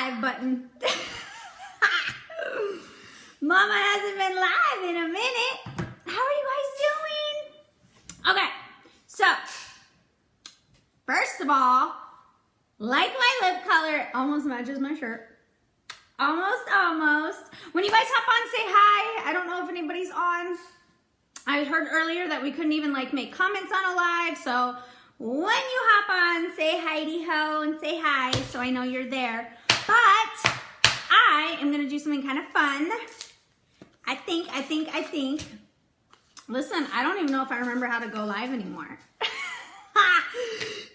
live button. Mama hasn't been live in a minute. How are you guys doing? Okay, so first of all, like my lip color, almost matches my shirt. Almost. When you guys hop on, say hi. I don't know if anybody's on. I heard earlier that we couldn't even like make comments on a live, so when you hop on, say hi-de-ho and say hi so I know you're there. But I am gonna do something kind of fun. I think. Listen, I don't even know if I remember how to go live anymore.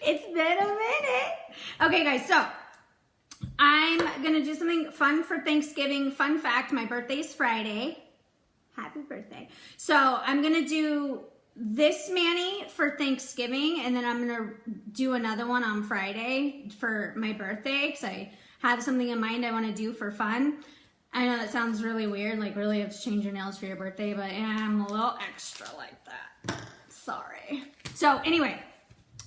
It's been a minute. Okay, guys, so I'm gonna do something fun for Thanksgiving. Fun fact, my birthday's Friday. Happy birthday. So I'm gonna do this mani for Thanksgiving, and then I'm gonna do another one on Friday for my birthday, because I have something in mind I wanna do for fun. I know that sounds really weird, like really you have to change your nails for your birthday, but I'm a little extra like that. Sorry. So anyway,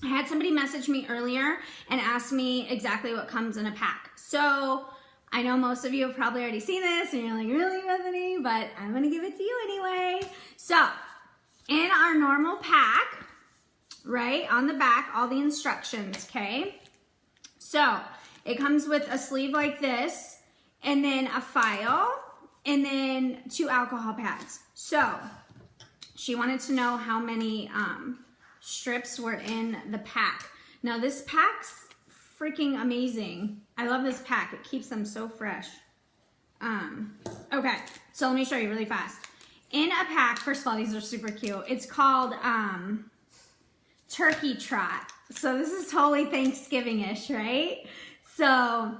I had somebody message me earlier and ask me exactly what comes in a pack. So I know most of you have probably already seen this and you're like, really, Bethany? But I'm gonna give it to you anyway. So in our normal pack, right, on the back, all the instructions, okay? So it comes with a sleeve like this, and then a file, and then 2 alcohol pads. So she wanted to know how many strips were in the pack. Now this pack's freaking amazing. I love this pack. It keeps them so fresh. Okay, so let me show you really fast. In a pack, first of all, these are super cute. It's called Turkey Trot. So this is totally Thanksgiving-ish, right? So,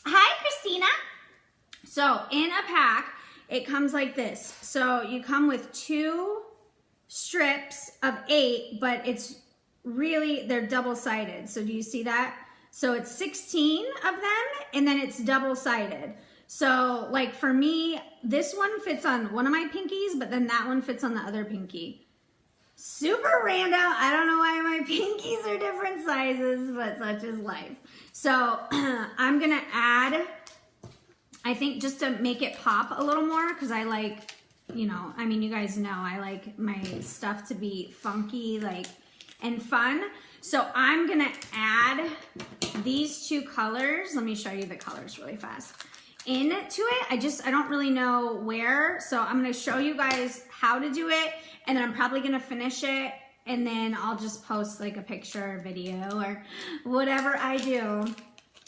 hi, Christina. So in a pack, it comes like this. So you come with 2 strips of 8, but it's really, they're double-sided. So do you see that? So it's 16 of them, and then it's double-sided. So like for me, this one fits on one of my pinkies, but then that one fits on the other pinky. Super random. I don't know why my pinkies are different sizes, but such is life. So I'm gonna add, I think just to make it pop a little more, because I like, you know, I mean, you guys know I like my stuff to be funky, like, and fun. So I'm gonna add these 2 colors. Let me show you the colors really fast. Into it, I don't really know where, so I'm gonna show you guys how to do it, and then I'm probably gonna finish it, and then I'll just post like a picture or video or whatever I do.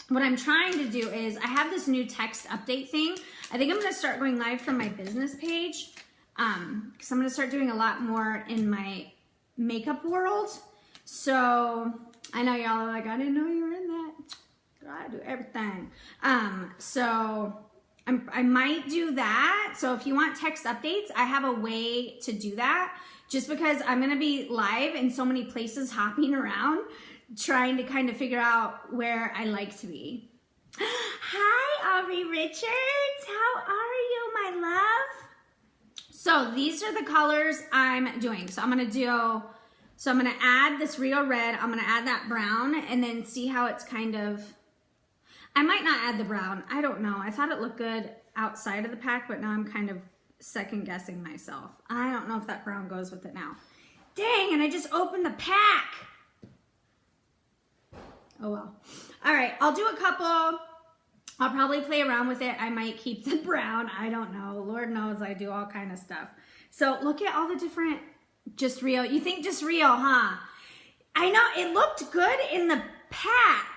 What I'm trying to do is, I have this new text update thing. I think I'm gonna start going live from my business page, because I'm gonna start doing a lot more in my makeup world. So I know y'all are like, I didn't know you were in that. Girl, I do everything. So I might do that. So if you want text updates, I have a way to do that, just because I'm gonna be live in so many places, hopping around, trying to kind of figure out where I like to be. Hi, Aubrey Richards. How are you, my love? So these are the colors I'm doing. So I'm gonna add this Rio red, I'm gonna add that brown, and then see how it's kind of, I might not add the brown, I don't know. I thought it looked good outside of the pack, but now I'm kind of second guessing myself. I don't know if that brown goes with it now. Dang, and I just opened the pack. Oh well. All right, I'll do a couple. I'll probably play around with it. I might keep the brown. I don't know. Lord knows I do all kind of stuff. So look at all the different, just Rio. You think just Rio, huh? I know, it looked good in the pack.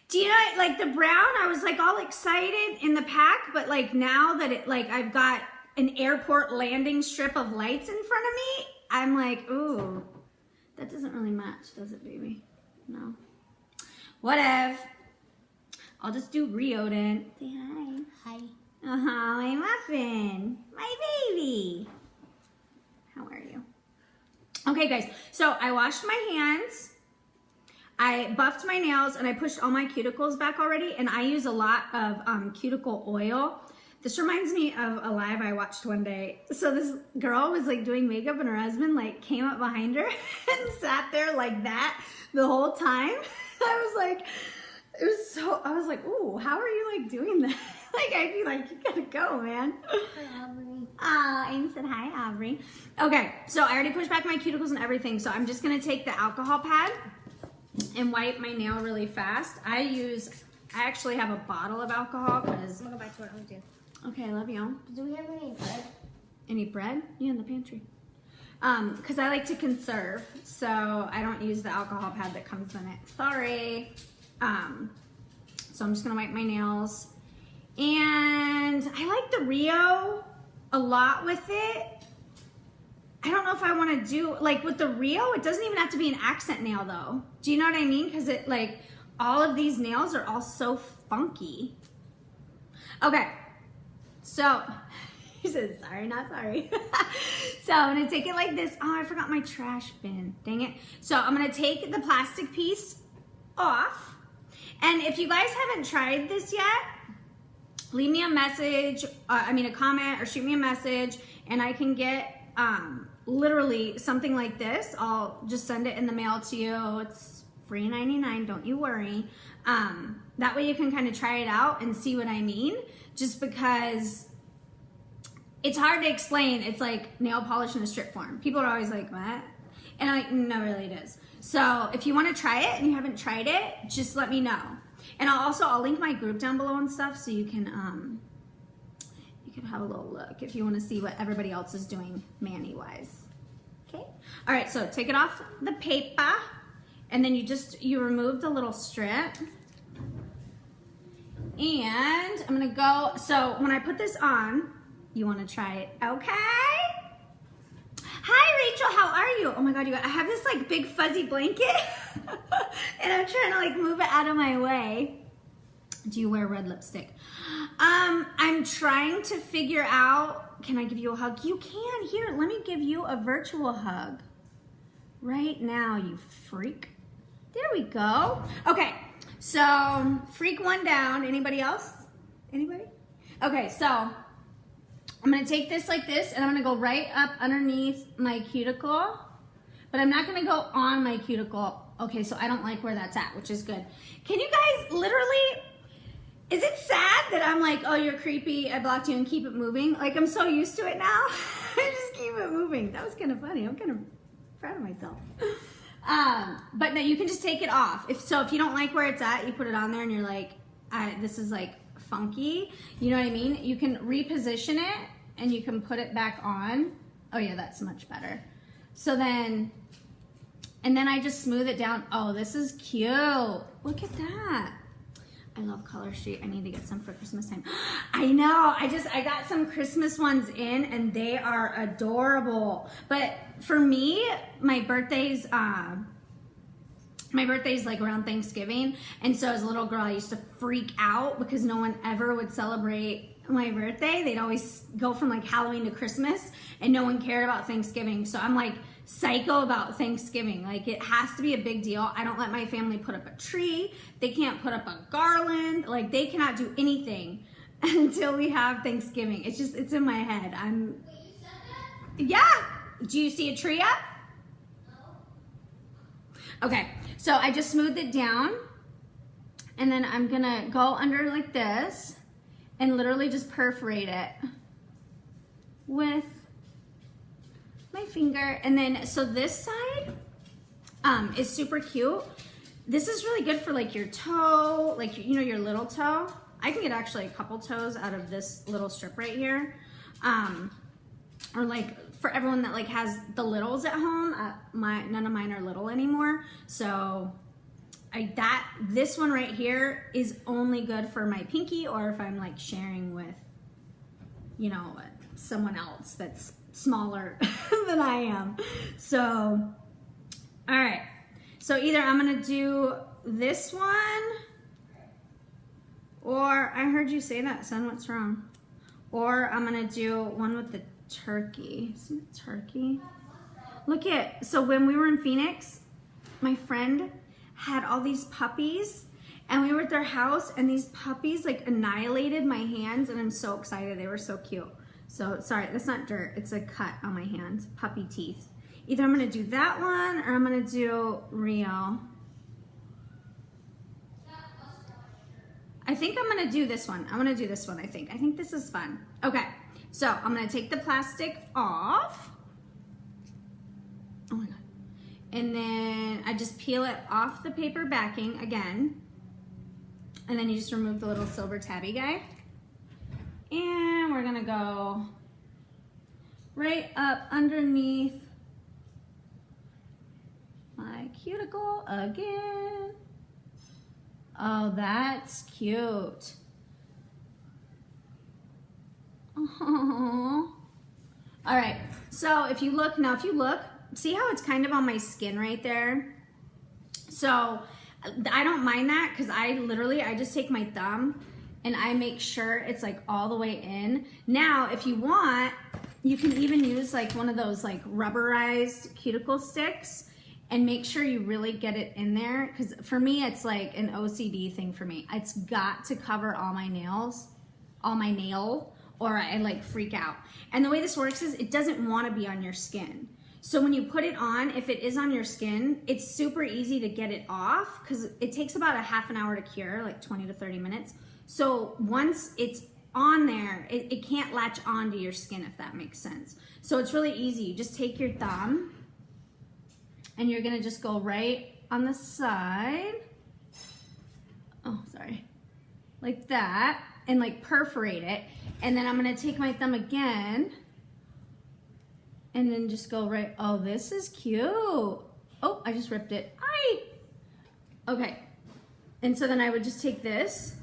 Do you know, like the brown, I was like all excited in the pack, but like now that it, like I've got an airport landing strip of lights in front of me, I'm like, ooh, that doesn't really match, does it, baby? No. Whatever. I'll just do Rio then. Say hi. Hi. My muffin. My baby. How are you? Okay, guys. So I washed my hands. I buffed my nails, and I pushed all my cuticles back already, and I use a lot of cuticle oil. This reminds me of a live I watched one day. So this girl was like doing makeup, and her husband like came up behind her and sat there like that the whole time. I was like, It was so, I was like, ooh, how are you like doing that? Like, I'd be like, you gotta go, man. Hi, Aubrey. Aiden said hi, Aubrey. Okay, so I already pushed back my cuticles and everything, so I'm just gonna take the alcohol pad and wipe my nail really fast. I actually have a bottle of alcohol because. I'm gonna go back to what I was doing. Okay, I love you. Do we have any bread? Any bread? Yeah, in the pantry. Because I like to conserve, so I don't use the alcohol pad that comes in it. Sorry. So I'm just gonna wipe my nails. And I like the Rio a lot with it. I don't know if I want to do, like with the Rio, it doesn't even have to be an accent nail though. Do you know what I mean? Because it like, all of these nails are all so funky. Okay, so, he says, sorry, not sorry. So I'm gonna take it like this. Oh, I forgot my trash bin, dang it. So I'm gonna take the plastic piece off. And if you guys haven't tried this yet, leave me a message, a comment, or shoot me a message, and I can get literally something like this. I'll just send it in the mail to you. It's free $99, don't you worry. That way you can kind of try it out and see what I mean, just because it's hard to explain. It's like nail polish in a strip form. People are always like, what? And I'm like, no, really it is. So if you want to try it and you haven't tried it, just let me know. And I'll link my group down below and stuff, so you can have a little look if you want to see what everybody else is doing mani-wise. Okay. All right. So take it off the paper, and then you remove the little strip. And I'm gonna go. So when I put this on, you want to try it, okay? Hi, Rachel, how are you? Oh my God, I have this like big fuzzy blanket and I'm trying to like move it out of my way. Do you wear red lipstick? I'm trying to figure out, can I give you a hug? You can, here, let me give you a virtual hug. Right now, you freak. There we go. Okay, so freak one down. Anybody else? Anybody? Okay, so I'm gonna take this like this, and I'm gonna go right up underneath my cuticle, but I'm not gonna go on my cuticle. Okay, so I don't like where that's at, which is good. Can you guys literally, is it sad that I'm like, oh, you're creepy, I blocked you, and keep it moving? Like, I'm so used to it now. I just keep it moving. That was kind of funny. I'm kind of proud of myself. But no, you can just take it off. If you don't like where it's at, you put it on there and you're like, this is like funky. You know what I mean? You can reposition it and you can put it back on. Oh yeah, that's much better. So then, and then I just smooth it down. Oh, this is cute. Look at that. I love Color Street. I need to get some for Christmas time. I know. I got some Christmas ones in and they are adorable. But for me, my birthday's like around Thanksgiving. And so as a little girl, I used to freak out because no one ever would celebrate my birthday. They'd always go from like Halloween to Christmas and no one cared about Thanksgiving. So I'm like psycho about Thanksgiving. Like, it has to be a big deal. I don't let my family put up a tree. They can't put up a garland. Like, they cannot do anything until we have Thanksgiving. It's in my head. Wait, you said that? Yeah. Do you see a tree up? No. Okay, so I just smoothed it down and then I'm gonna go under like this and literally just perforate it with my finger. And then, so this side is super cute. This is really good for like your toe, like, you know, your little toe. I can get actually a couple toes out of this little strip right here. Or like for everyone that like has the littles at home, none of mine are little anymore. So this one right here is only good for my pinky, or if I'm like sharing with, you know, someone else that's smaller than I am. So, all right. So either I'm gonna do this one, or I heard you say that, son, what's wrong? Or I'm gonna do one with the turkey. Isn't it turkey? Look at, so when we were in Phoenix, my friend had all these puppies and we were at their house and these puppies like annihilated my hands, and I'm so excited. They were so cute. So sorry, that's not dirt. It's a cut on my hand, puppy teeth. Either I'm gonna do that one or I'm gonna do Rio. I think I'm gonna do this one. I'm gonna do this one, I think. I think this is fun. Okay, so I'm gonna take the plastic off. Oh my God. And then I just peel it off the paper backing again. And then you just remove the little silver tabby guy. And we're gonna go right up underneath my cuticle again. Oh, that's cute. Oh. All right, so if you look, see how it's kind of on my skin right there? So I don't mind that because I just take my thumb and I make sure it's like all the way in. Now, if you want, you can even use like one of those like rubberized cuticle sticks and make sure you really get it in there. Because for me, it's like an OCD thing for me. It's got to cover all my nails, or I like freak out. And the way this works is it doesn't want to be on your skin. So when you put it on, if it is on your skin, it's super easy to get it off because it takes about a half an hour to cure, like 20 to 30 minutes. So once it's on there, it can't latch onto your skin, if that makes sense. So it's really easy. You just take your thumb and you're gonna just go right on the side. Oh, sorry. Like that, and like perforate it. And then I'm gonna take my thumb again and then just go right. Oh, this is cute. Oh, I just ripped it. Hi. Okay. And so then I would just take this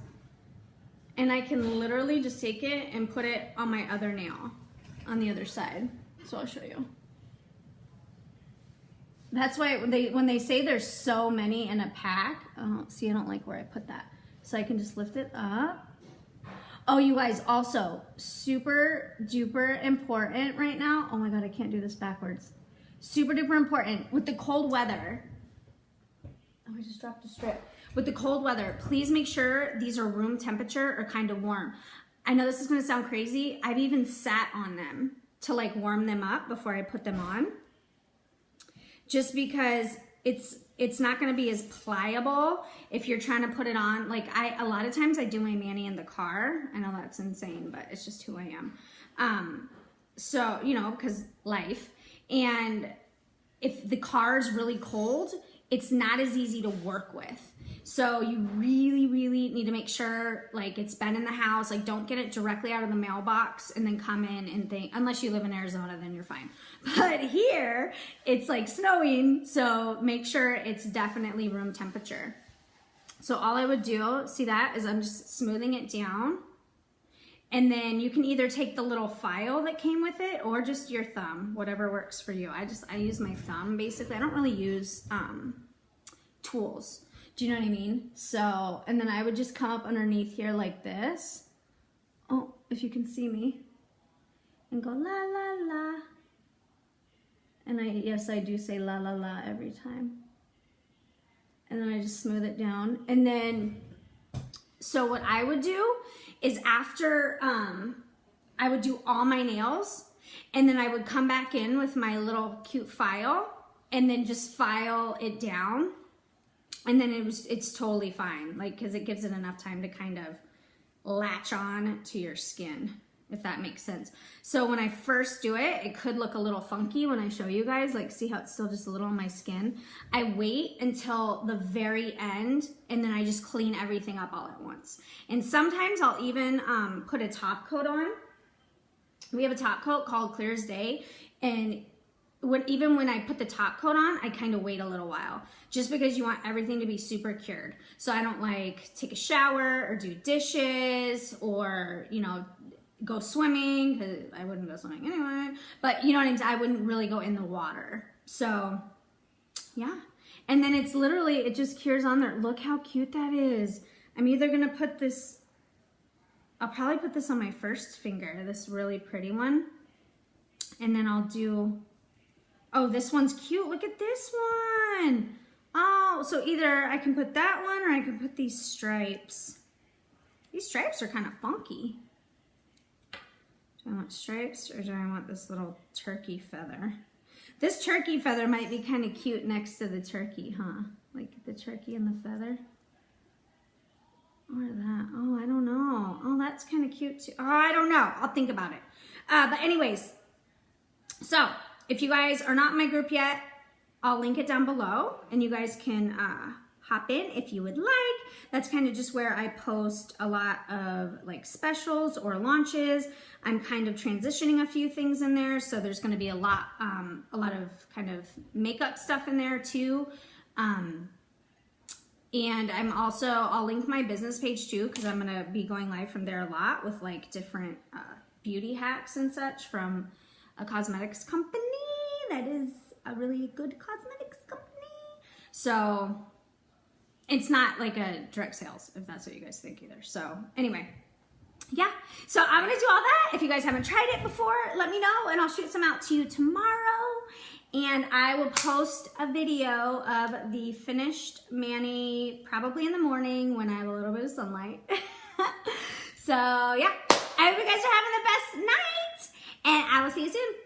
and I can literally just take it and put it on my other nail on the other side. So I'll show you. That's why when they say there's so many in a pack, oh, see, I don't like where I put that. So I can just lift it up. Oh, you guys, also super duper important right now. Oh my God, I can't do this backwards. Super duper important with the cold weather. Oh, I just dropped a strip. With the cold weather, please make sure these are room temperature or kind of warm. I know this is gonna sound crazy. I've even sat on them to like warm them up before I put them on. Just because it's not gonna be as pliable if you're trying to put it on. Like a lot of times I do my mani in the car. I know that's insane, but it's just who I am. So, you know, because life. And if the car is really cold, it's not as easy to work with. So you really, really need to make sure like it's been in the house. Like don't get it directly out of the mailbox and then come in and think, unless you live in Arizona, then you're fine. But here it's like snowing. So make sure it's definitely room temperature. So all I would do, see that, is I'm just smoothing it down. And then you can either take the little file that came with it or just your thumb, whatever works for you. I use my thumb basically. I don't really use tools. Do you know what I mean? So, and then I would just come up underneath here like this. Oh, if you can see me. And go la la la. And yes, I do say la la la every time. And then I just smooth it down. And then, so what I would do is after, I would do all my nails and then I would come back in with my little cute file and then just file it down. And then it's totally fine, like, because it gives it enough time to kind of latch on to your skin, if that makes sense. So when I first do it, it could look a little funky when I show you guys, like see how it's still just a little on my skin. I wait until the very end and then I just clean everything up all at once. And sometimes I'll even put a top coat on. We have a top coat called Clear as Day, and even when I put the top coat on, I kind of wait a little while just because you want everything to be super cured. So I don't like take a shower or do dishes or, you know, go swimming, because I wouldn't go swimming anyway, but you know what I mean? I wouldn't really go in the water. So yeah. And then it's literally, it just cures on there. Look how cute that is. I'm either going to put this, I'll probably put this on my first finger, this really pretty one. And then I'll do, oh, this one's cute. Look at this one. Oh, so either I can put that one or I can put these stripes. These stripes are kind of funky. Do I want stripes or do I want this little turkey feather? This turkey feather might be kind of cute next to the turkey, huh? Like the turkey and the feather. Or that. Oh, I don't know. Oh, that's kind of cute too. Oh, I don't know. I'll think about it. But anyways, so if you guys are not in my group yet, I'll link it down below and you guys can hop in if you would like. That's kind of just where I post a lot of like specials or launches. I'm kind of transitioning a few things in there, so there's going to be a lot of kind of makeup stuff in there too. And I'll link my business page too, because I'm going to be going live from there a lot with like different beauty hacks and such from a cosmetics company that is a really good cosmetics company. So it's not like a direct sales, if that's what you guys think either. So anyway, yeah. So I'm going to do all that. If you guys haven't tried it before, let me know and I'll shoot some out to you tomorrow. And I will post a video of the finished mani probably in the morning when I have a little bit of sunlight. So yeah, I hope you guys are having the best night and I will see you soon.